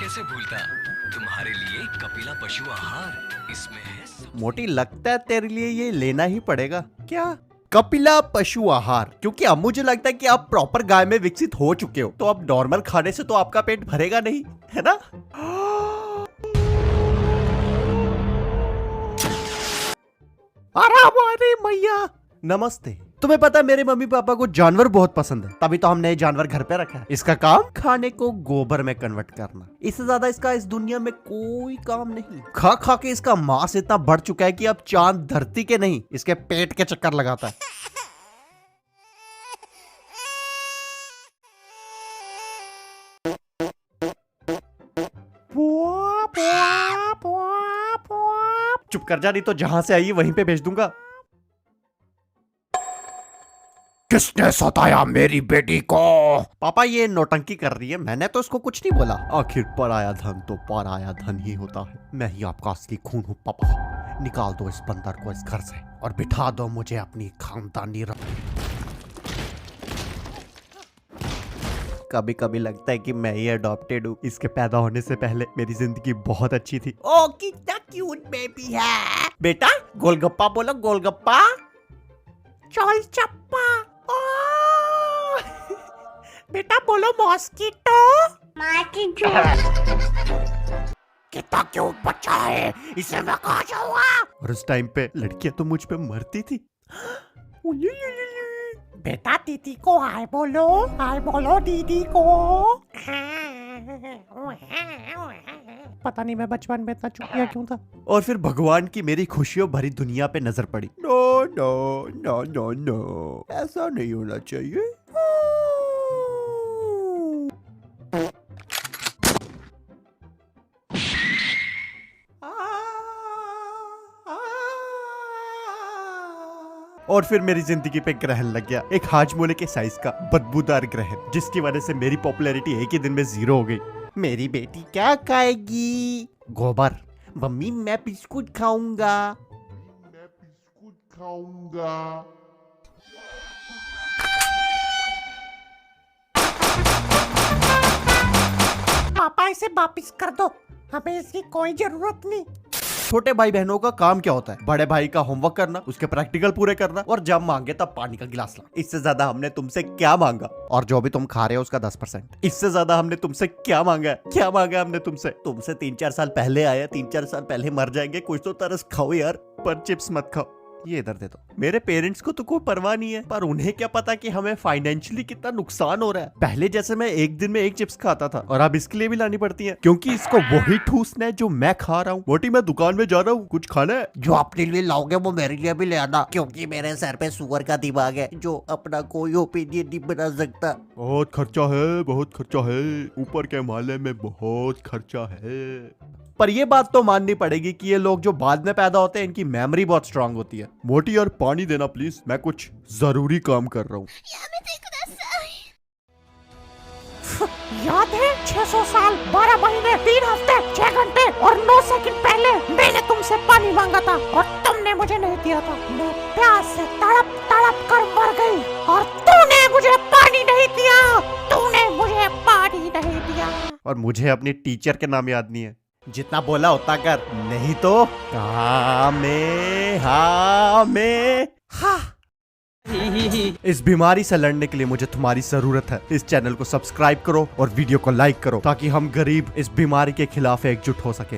कैसे भूलता, तुम्हारे लिए कपिला पशु आहार, इसमें है मोटी लगता है तेरे लिए ये लेना ही पड़ेगा। क्या? कपिला पशु आहार, क्योंकि अब मुझे लगता है कि आप प्रॉपर गाय में विकसित हो चुके हो, तो अब नॉर्मल खाने से तो आपका पेट भरेगा नहीं, है ना? अरे मैया, नमस्ते। तुम्हें पता है मेरे मम्मी पापा को जानवर बहुत पसंद है, तभी तो हमने ये जानवर घर पे रखा है। इसका काम खाने को गोबर में कन्वर्ट करना, इससे ज्यादा इसका इस दुनिया में कोई काम नहीं। खा खा के इसका मांस इतना बढ़ चुका है कि अब चांद धरती के नहीं, इसके पेट के चक्कर लगाता है। चुप कर जा, नहीं तो जहां से आई वहीं पे भेज दूंगा। किसने सताया मेरी बेटी को? पापा ये नौटंकी कर रही है, मैंने तो उसको कुछ नहीं बोला। आखिर पराया धन तो पराया धन ही होता है। मैं ही आपका असली खून हूँ पापा। निकाल दो इस बंदर को इस घर से और बिठा दो मुझे अपनी खानदानी कभी कभी लगता है कि मैं ही अडॉप्टेड हूँ। इसके पैदा होने से पहले मेरी जिंदगी बहुत अच्छी थी। ओ कितना क्यूट बेबी है। बेटा गोलगप्पा बोलो, गोलगप्पा। चल चप्पा। बेटा बोलो मॉस्किटो। कितना क्यूट बच्चा है, इसे मैं खा जाऊंगा। और उस टाइम पे लड़कियां तो मुझ पे मरती थी। बेटा दीदी को हाय बोलो दीदी को। पता नहीं मैं बचपन में इतना चुप क्यों था। और फिर भगवान की मेरी खुशियों भरी दुनिया पे नजर पड़ी। No no no no no, ऐसा नहीं होना चाहिए। और फिर मेरी जिंदगी पे ग्रहण लग गया, एक हाजमोले के साइज का बदबूदार ग्रहण, जिसकी वजह से मेरी पॉपुलैरिटी एक ही दिन में 0 हो गई। मेरी बेटी क्या खाएगी? गोबर। मम्मी मैं बिस्कुट खाऊंगा। पापा इसे वापिस कर दो, हमें इसकी कोई जरूरत नहीं। छोटे भाई बहनों का काम क्या होता है? बड़े भाई का होमवर्क करना, उसके प्रैक्टिकल पूरे करना, और जब मांगे तब पानी का गिलास ला। इससे ज्यादा हमने तुमसे क्या मांगा? और जो भी तुम खा रहे हो उसका 10%। इससे ज्यादा हमने तुमसे क्या मांगा है? क्या मांगा हमने तुमसे? तुमसे 3-4 साल पहले आया, 3-4 साल पहले मर जाएंगे, कुछ तो तरस खाओ यार, पर चिप्स मत खाओ। ये इधर दे दो। मेरे पेरेंट्स को तो कोई परवाह नहीं है, पर उन्हें क्या पता कि हमें फाइनेंशियली कितना नुकसान हो रहा है। पहले जैसे मैं एक दिन में 1 चिप्स खाता था, और अब इसके लिए भी लानी पड़ती है, क्योंकि इसको वही ठूसना है जो मैं खा रहा हूँ। मोटी मैं दुकान में जा रहा हूँ, कुछ खाना है? जो अपने लिए लाओगे वो मेरे लिए भी ले आना, क्योंकि मेरे सर पे सुअर का दिमाग है जो अपना कोई ओपिनियन नहीं बना सकता। बहुत खर्चा है, बहुत खर्चा है, ऊपर के माले में बहुत खर्चा है। पर ये बात तो माननी पड़ेगी कि ये लोग जो बाद में पैदा होते हैं इनकी मेमोरी बहुत स्ट्रांग होती है। मोटी यार पानी देना प्लीज, मैं कुछ जरूरी काम कर रहा हूँ। याद है 600 साल 12 महीने 3 हफ्ते 6 घंटे और 9 सेकंड पहले मैंने तुमसे पानी मांगा था और तुमने मुझे नहीं दिया था। मैं प्यास से तड़प तड़प कर मर गई और तूने मुझे पानी नहीं दिया। तूने मुझे पानी नहीं दिया। और मुझे अपने टीचर के नाम याद नहीं है। जितना बोला उतना कर, नहीं तो इस बीमारी से लड़ने के लिए मुझे तुम्हारी जरूरत है। इस चैनल को सब्सक्राइब करो और वीडियो को लाइक करो, ताकि हम गरीब इस बीमारी के खिलाफ एकजुट हो सके।